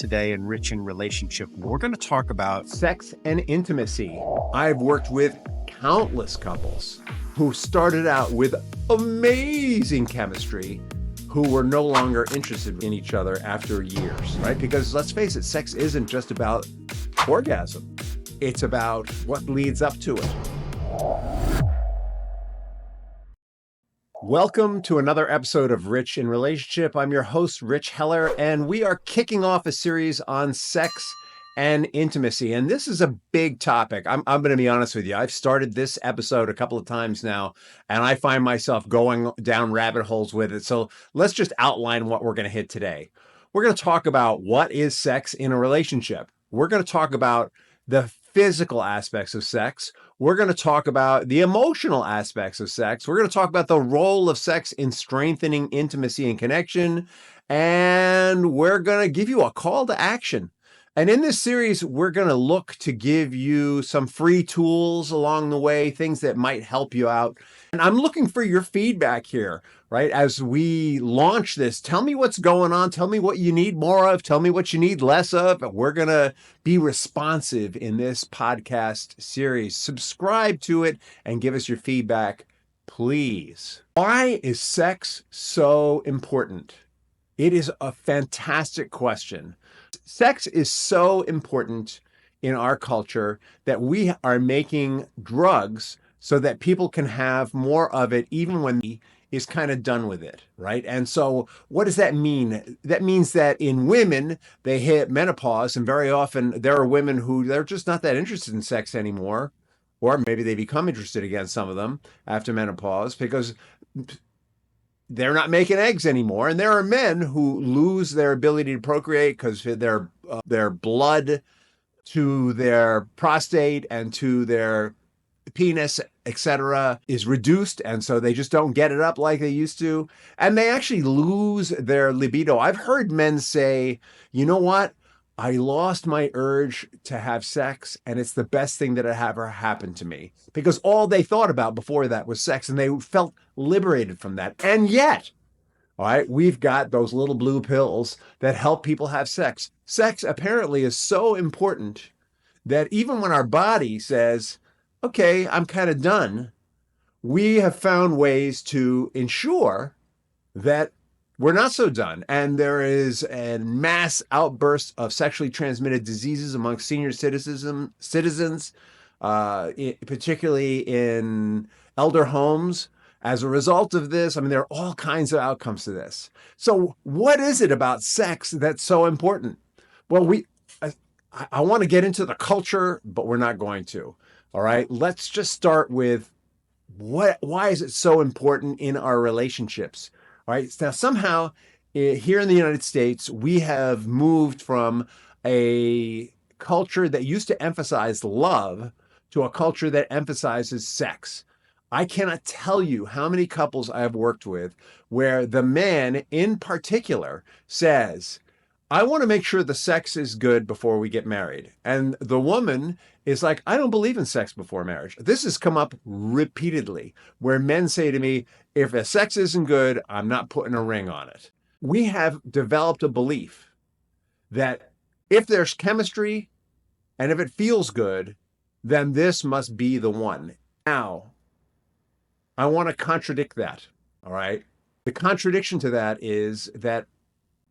today in Rich in Relationship. We're going to talk about sex and intimacy. I've worked with countless couples who started out with amazing chemistry who were no longer interested in each other after years, right? Because let's face it, sex isn't just about orgasm. It's about what leads up to it. Welcome to another episode of Rich in Relationship. I'm your host, Rich Heller, and we are kicking off a series on sex and intimacy. And this is a big topic. I'm going to be honest with you. I've started this episode a couple of times now, and I find myself going down rabbit holes with it. So let's just outline what we're going to hit today. We're going to talk about what is sex in a relationship. We're going to talk about the physical aspects of sex. We're going to talk about the emotional aspects of sex. We're going to talk about the role of sex in strengthening intimacy and connection. And we're going to give you a call to action. And in this series, we're going to look to give you some free tools along the way, things that might help you out. And I'm looking for your feedback here, right? As we launch this, tell me what's going on. Tell me what you need more of. Tell me what you need less of. We're going to be responsive in this podcast series. Subscribe to it and give us your feedback, please. Why is sex so important? It is a fantastic question. Sex is so important in our culture that we are making drugs so that people can have more of it even when he is kind of done with it, right? And so what does that mean? That means that in women, they hit menopause, and very often there are women who they're just not that interested in sex anymore, or maybe they become interested again, some of them, after menopause, because they're not making eggs anymore. And there are men who lose their ability to procreate because their blood to their prostate and to their penis, etc., is reduced. And so they just don't get it up like they used to. And they actually lose their libido. I've heard men say, you know what? I lost my urge to have sex, and it's the best thing that ever happened to me, because all they thought about before that was sex, and they felt liberated from that. And yet, all right, we've got those little blue pills that help people have sex. Sex apparently is so important that even when our body says, okay, I'm kind of done, we have found ways to ensure that we're not so done. And there is a mass outburst of sexually transmitted diseases amongst senior citizens, particularly in elder homes. As a result of this, I mean, there are all kinds of outcomes to this. So what is it about sex that's so important? Well, I want to get into the culture, but we're not going to. All right, let's just start with why is it so important in our relationships? All right. Now, somehow here in the United States, we have moved from a culture that used to emphasize love to a culture that emphasizes sex. I cannot tell you how many couples I have worked with where the man in particular says, I want to make sure the sex is good before we get married. And the woman is like, I don't believe in sex before marriage. This has come up repeatedly where men say to me, if the sex isn't good, I'm not putting a ring on it. We have developed a belief that if there's chemistry and if it feels good, then this must be the one. Now, I want to contradict that, all right? The contradiction to that is that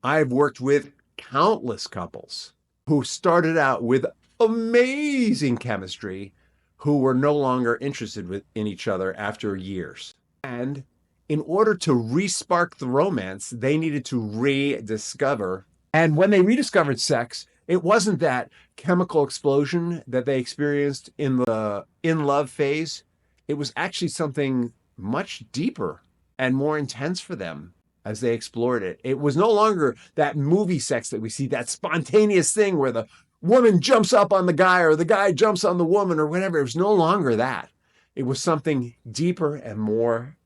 I've worked with countless couples who started out with amazing chemistry who were no longer interested in each other after years. And in order to re-spark the romance, they needed to rediscover. And when they rediscovered sex, it wasn't that chemical explosion that they experienced in the in-love phase. It was actually something much deeper and more intense for them as they explored it. It was no longer that movie sex that we see, that spontaneous thing where the woman jumps up on the guy or the guy jumps on the woman or whatever. It was no longer that. It was something deeper and more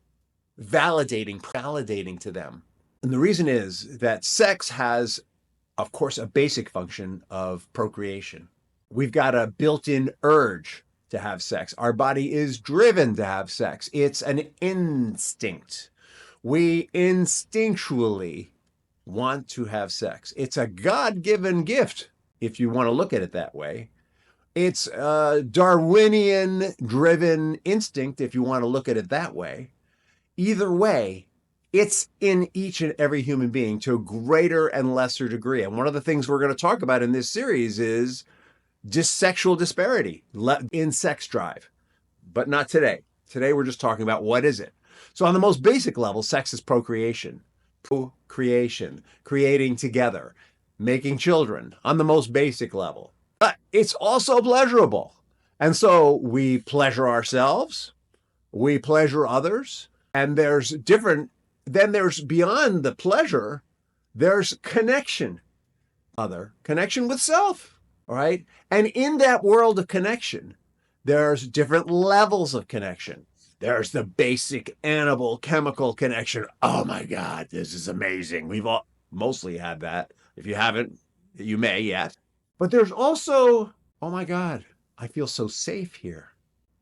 validating to them. And the reason is that sex has, of course, a basic function of procreation. We've got a built-in urge to have sex. Our body is driven to have sex. It's an instinct. We instinctually want to have sex. It's a God-given gift, if you want to look at it that way. It's a Darwinian-driven instinct, if you want to look at it that way. Either way, it's in each and every human being to a greater and lesser degree. And one of the things we're going to talk about in this series is just sexual disparity in sex drive, but not today. Today, we're just talking about what is it. So on the most basic level, sex is procreation, creating together, making children on the most basic level. But it's also pleasurable. And so we pleasure ourselves, we pleasure others, and there's beyond the pleasure, there's connection with self, all right? And in that world of connection, there's different levels of connection. There's the basic animal chemical connection. Oh my God, this is amazing. We've all mostly had that. If you haven't, you may yet. But there's also, oh my God, I feel so safe here.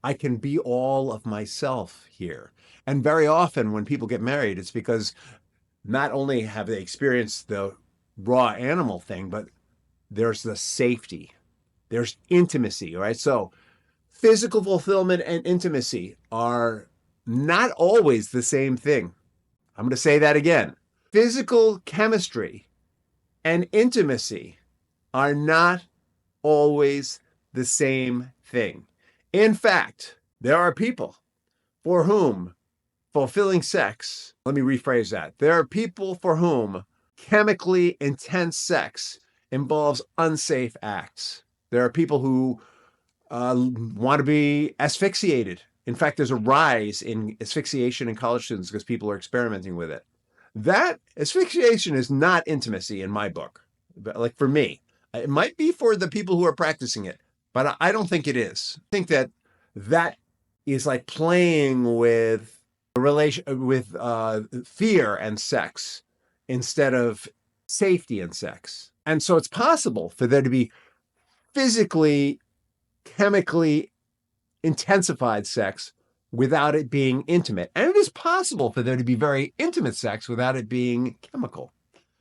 I can be all of myself here. And very often when people get married, it's because not only have they experienced the raw animal thing, but there's the safety, there's intimacy, right? So physical fulfillment and intimacy are not always the same thing. I'm going to say that again. Physical chemistry and intimacy are not always the same thing. In fact, there are people for whom fulfilling sex, let me rephrase that. There are people for whom chemically intense sex involves unsafe acts. There are people who want to be asphyxiated. In fact, there's a rise in asphyxiation in college students because people are experimenting with it. That asphyxiation is not intimacy in my book. Like for me, it might be for the people who are practicing it, but I don't think it is. I think that is like playing with fear and sex instead of safety and sex. And so it's possible for there to be physically, chemically intensified sex without it being intimate. And it is possible for there to be very intimate sex without it being chemical.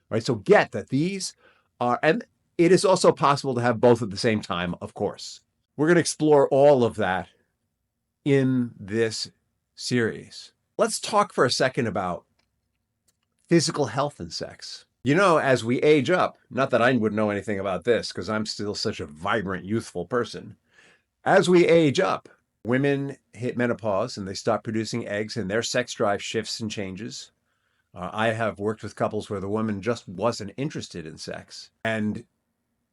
Right? So get that these are, and it is also possible to have both at the same time, of course. We're going to explore all of that in this series. Let's talk for a second about physical health and sex. You know, as we age up, not that I would know anything about this because I'm still such a vibrant, youthful person. As we age up, women hit menopause and they stop producing eggs and their sex drive shifts and changes. I have worked with couples where the woman just wasn't interested in sex. And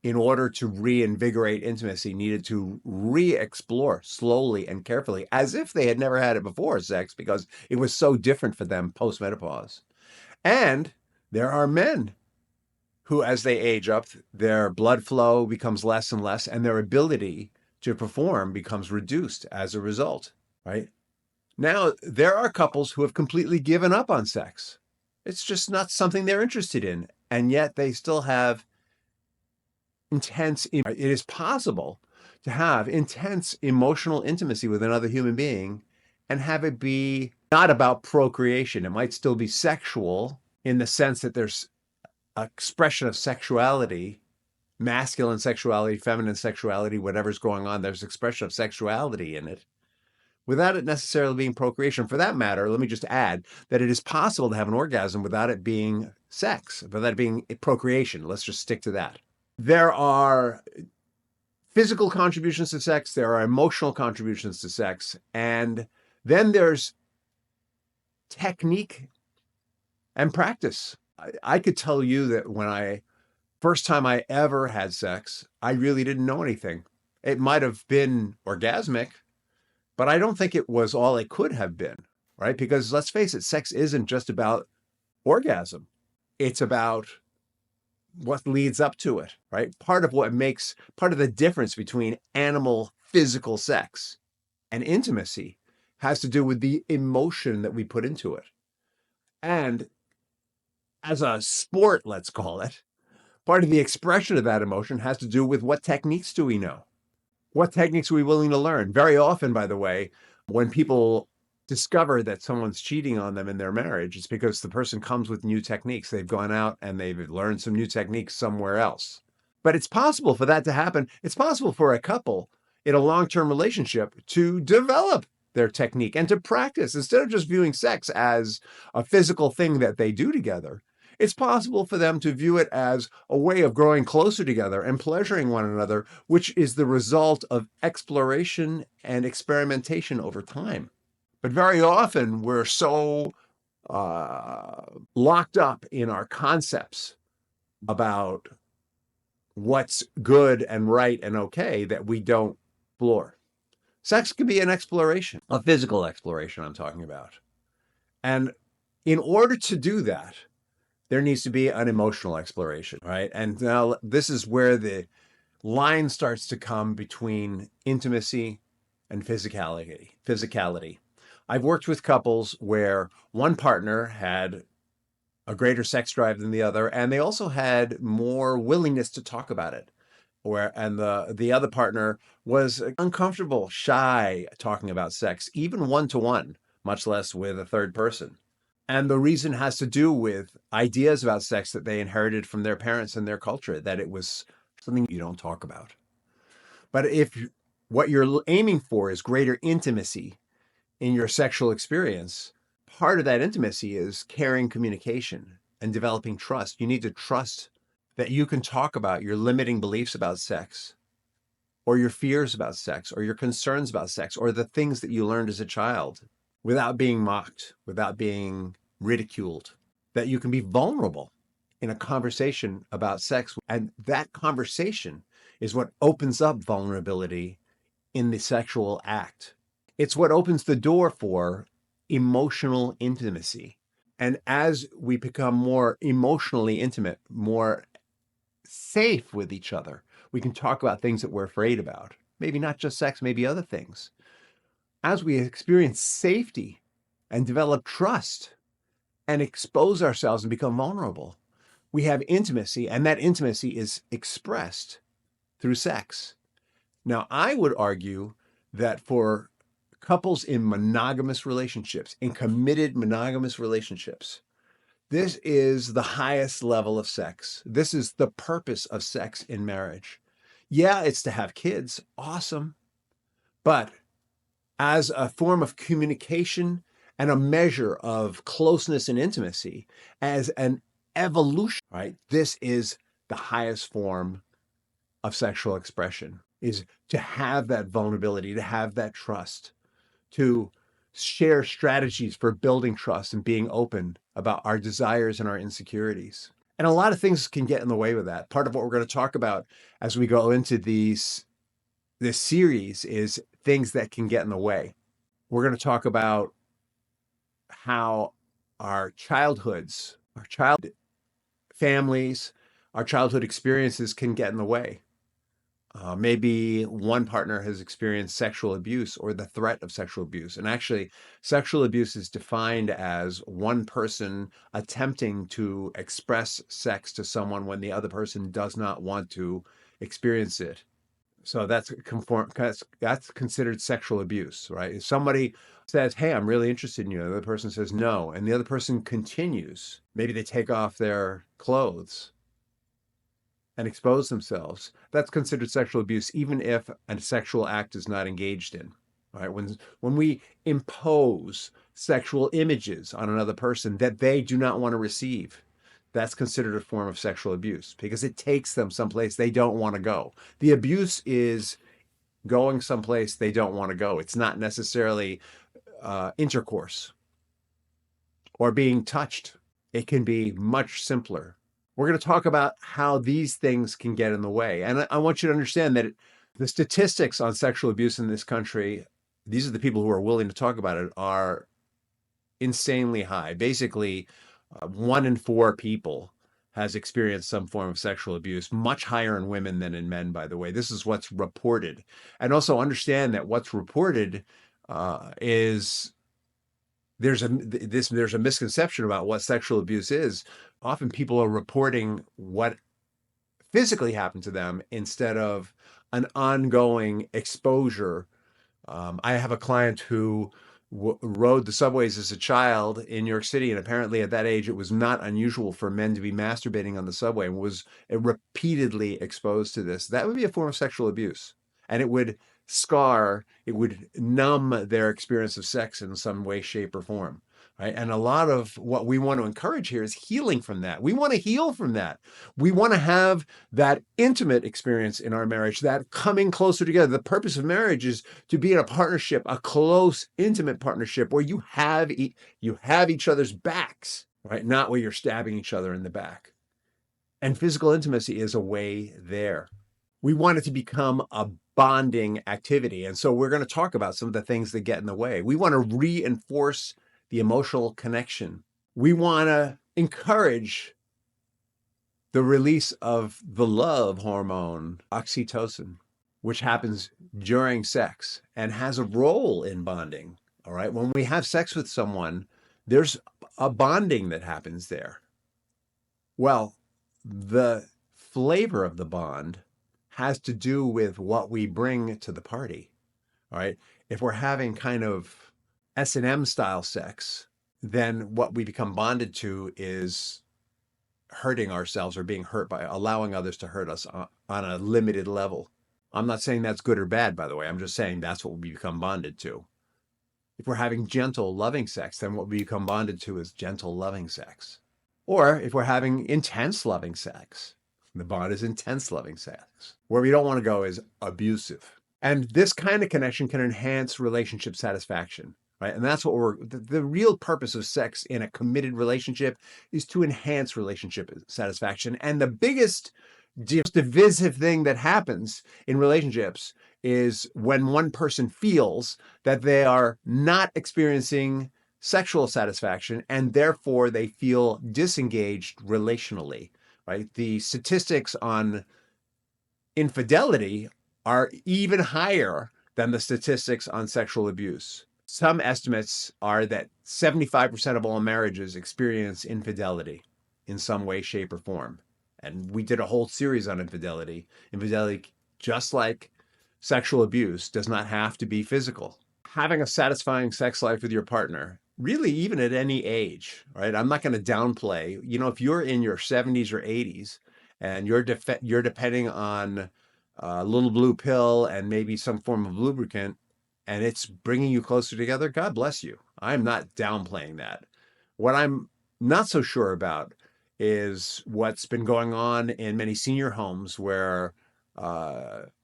in order to reinvigorate intimacy, needed to re-explore slowly and carefully, as if they had never had it before, sex, because it was so different for them post-menopause. And there are men who, as they age up, their blood flow becomes less and less, and their ability to perform becomes reduced as a result, right? Now, there are couples who have completely given up on sex. It's just not something they're interested in, and yet they still have it is possible to have intense emotional intimacy with another human being and have it be not about procreation. It might still be sexual in the sense that there's an expression of sexuality, masculine sexuality, feminine sexuality, whatever's going on, there's expression of sexuality in it without it necessarily being procreation. For that matter, let me just add that it is possible to have an orgasm without it being sex, without it being procreation. Let's just stick to that. There are physical contributions to sex, there are emotional contributions to sex, and then there's technique and practice. I could tell you that first time I ever had sex, I really didn't know anything. It might have been orgasmic, but I don't think it was all it could have been, right? Because let's face it, sex isn't just about orgasm. It's about what leads up to it, right? Part of the difference between animal physical sex and intimacy has to do with the emotion that we put into it. And as a sport, let's call it, part of the expression of that emotion has to do with what techniques do we know? What techniques are we willing to learn? Very often, by the way, when people discover that someone's cheating on them in their marriage, it's because the person comes with new techniques. They've gone out and they've learned some new techniques somewhere else. But it's possible for that to happen. It's possible for a couple in a long-term relationship to develop their technique and to practice instead of just viewing sex as a physical thing that they do together. It's possible for them to view it as a way of growing closer together and pleasuring one another, which is the result of exploration and experimentation over time. But very often we're so locked up in our concepts about what's good and right and okay that we don't explore. Sex can be an exploration, a physical exploration I'm talking about. And in order to do that, there needs to be an emotional exploration, right? And now this is where the line starts to come between intimacy and physicality. I've worked with couples where one partner had a greater sex drive than the other, and they also had more willingness to talk about it. And the other partner was uncomfortable, shy talking about sex, even one to one, much less with a third person. And the reason has to do with ideas about sex that they inherited from their parents and their culture, that it was something you don't talk about. But if what you're aiming for is greater intimacy in your sexual experience, part of that intimacy is caring communication and developing trust. You need to trust that you can talk about your limiting beliefs about sex, or your fears about sex, or your concerns about sex, or the things that you learned as a child without being mocked, without being ridiculed, that you can be vulnerable in a conversation about sex. And that conversation is what opens up vulnerability in the sexual act. It's what opens the door for emotional intimacy. And as we become more emotionally intimate, more safe with each other, we can talk about things that we're afraid about. Maybe not just sex, maybe other things. As we experience safety and develop trust and expose ourselves and become vulnerable, we have intimacy, and that intimacy is expressed through sex. Now, I would argue that for couples in monogamous relationships, in committed monogamous relationships, this is the highest level of sex. This is the purpose of sex in marriage. Yeah, it's to have kids. Awesome. But as a form of communication and a measure of closeness and intimacy, as an evolution, right? This is the highest form of sexual expression, is to have that vulnerability, to have that trust, to share strategies for building trust and being open about our desires and our insecurities. And a lot of things can get in the way with that. Part of what we're going to talk about as we go into this series is things that can get in the way. We're going to talk about how our childhoods, our child families, our childhood experiences can get in the way. Maybe one partner has experienced sexual abuse or the threat of sexual abuse. And actually, sexual abuse is defined as one person attempting to express sex to someone when the other person does not want to experience it. So that's considered sexual abuse, right? If somebody says, "Hey, I'm really interested in you," and the other person says no, and the other person continues, maybe they take off their clothes and expose themselves, that's considered sexual abuse, even if a sexual act is not engaged in. Right? When we impose sexual images on another person that they do not want to receive, that's considered a form of sexual abuse because it takes them someplace they don't want to go. The abuse is going someplace they don't want to go. It's not necessarily intercourse or being touched. It can be much simpler. We're going to talk about how these things can get in the way. And I want you to understand that the statistics on sexual abuse in this country, these are the people who are willing to talk about it, are insanely high. Basically, 1 in 4 people has experienced some form of sexual abuse, much higher in women than in men, by the way. This is what's reported. And also understand that what's reported is there's a misconception about what sexual abuse is. Often people are reporting what physically happened to them instead of an ongoing exposure. I have a client who rode the subways as a child in New York City, and apparently at that age, it was not unusual for men to be masturbating on the subway and was repeatedly exposed to this, that would be a form of sexual abuse. And it would scar, it would numb their experience of sex in some way, shape, or form. Right. And a lot of what we want to encourage here is healing from that. We want to heal from that. We want to have that intimate experience in our marriage, that coming closer together. The purpose of marriage is to be in a partnership, a close, intimate partnership where you have each other's backs, right? Not where you're stabbing each other in the back. And physical intimacy is a way there. We want it to become a bonding activity. And so we're going to talk about some of the things that get in the way. We want to reinforce the emotional connection. We want to encourage the release of the love hormone, oxytocin, which happens during sex and has a role in bonding. All right. When we have sex with someone, there's a bonding that happens there. Well, the flavor of the bond has to do with what we bring to the party. All right. If we're having kind of S&M style sex, then what we become bonded to is hurting ourselves or being hurt by allowing others to hurt us on a limited level. I'm not saying that's good or bad, by the way. I'm just saying that's what we become bonded to. If we're having gentle, loving sex, then what we become bonded to is gentle, loving sex. Or if we're having intense, loving sex, the bond is intense, loving sex. Where we don't want to go is abusive. And this kind of connection can enhance relationship satisfaction, right? And that's what the real purpose of sex in a committed relationship is to enhance relationship satisfaction. And the biggest divisive thing that happens in relationships is when one person feels that they are not experiencing sexual satisfaction and therefore they feel disengaged relationally, right? The statistics on infidelity are even higher than the statistics on sexual abuse. Some estimates are that 75% of all marriages experience infidelity in some way, shape, or form. And we did a whole series on infidelity. Infidelity, just like sexual abuse, does not have to be physical. Having a satisfying sex life with your partner, really even at any age, right? I'm not going to downplay, if you're in your 70s or 80s and you're depending on a little blue pill and maybe some form of lubricant, and it's bringing you closer together, God bless you. I'm not downplaying that. What I'm not so sure about is what's been going on in many senior homes where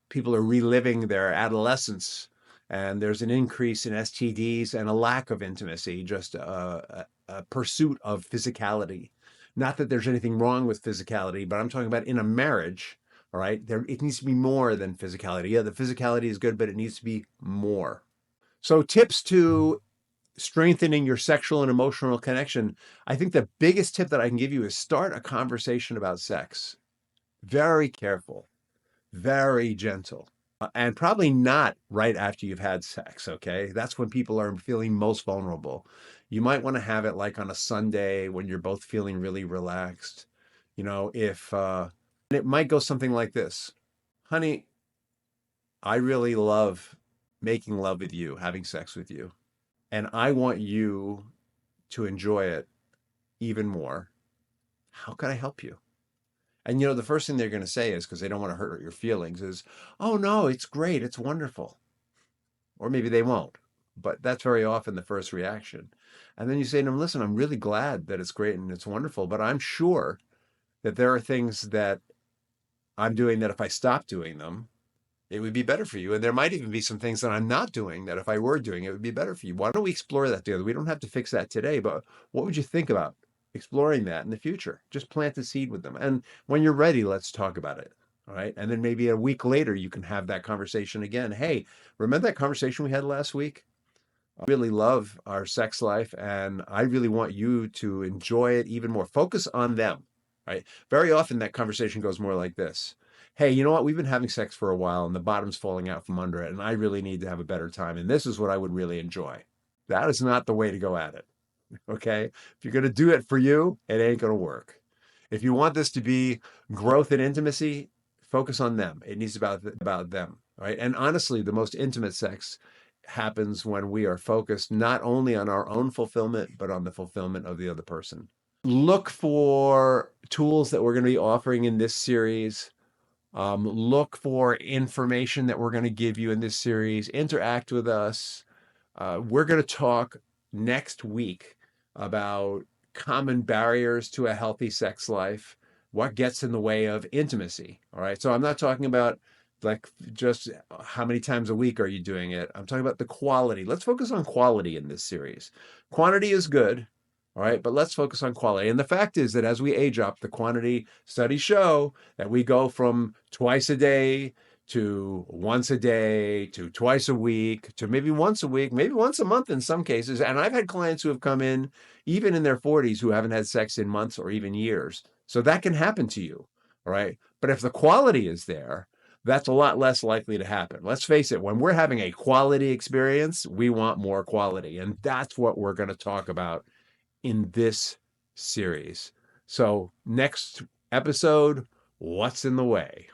people are reliving their adolescence, and there's an increase in STDs and a lack of intimacy, just a pursuit of physicality. Not that there's anything wrong with physicality, but I'm talking about in a marriage. All right. It needs to be more than physicality. Yeah, the physicality is good, but it needs to be more. So tips to strengthening your sexual and emotional connection. I think the biggest tip that I can give you is start a conversation about sex. Very careful, very gentle, and probably not right after you've had sex. Okay. That's when people are feeling most vulnerable. You might want to have it like on a Sunday when you're both feeling really relaxed. If, it might go something like this. Honey, I really love making love with you, having sex with you, and I want you to enjoy it even more. How can I help you? And the first thing they're going to say is, because they don't want to hurt your feelings, is, oh no, it's great, it's wonderful. Or maybe they won't, but that's very often the first reaction. And then you say to them, listen, I'm really glad that it's great and it's wonderful, but I'm sure that there are things that I'm doing that if I stop doing them, it would be better for you. And there might even be some things that I'm not doing that if I were doing it would be better for you. Why don't we explore that together? We don't have to fix that today, but what would you think about exploring that in the future? Just plant the seed with them. And when you're ready, let's talk about it. All right. And then maybe a week later, you can have that conversation again. Hey, remember that conversation we had last week? I really love our sex life and I really want you to enjoy it even more. Focus on them, right? Very often that conversation goes more like this. Hey, you know what? We've been having sex for a while and the bottom's falling out from under it, and I really need to have a better time. And this is what I would really enjoy. That is not the way to go at it. Okay. If you're going to do it for you, it ain't going to work. If you want this to be growth and intimacy, focus on them. It needs about them. Right. And honestly, the most intimate sex happens when we are focused not only on our own fulfillment, but on the fulfillment of the other person. Look for tools that we're going to be offering in this series. Look for information that we're going to give you in this series. Interact with us. We're going to talk next week about common barriers to a healthy sex life, what gets in the way of intimacy. All right. So I'm not talking about like just how many times a week are you doing it. I'm talking about the quality. Let's focus on quality in this series. Quantity is good. All right. But let's focus on quality. And the fact is that as we age up, the quantity studies show that we go from twice a day to once a day, to twice a week, to maybe once a week, maybe once a month in some cases. And I've had clients who have come in, even in their 40s, who haven't had sex in months or even years. So that can happen to you. All right. But if the quality is there, that's a lot less likely to happen. Let's face it, when we're having a quality experience, we want more quality. And that's what we're going to talk about in this series. So, next episode, what's in the way?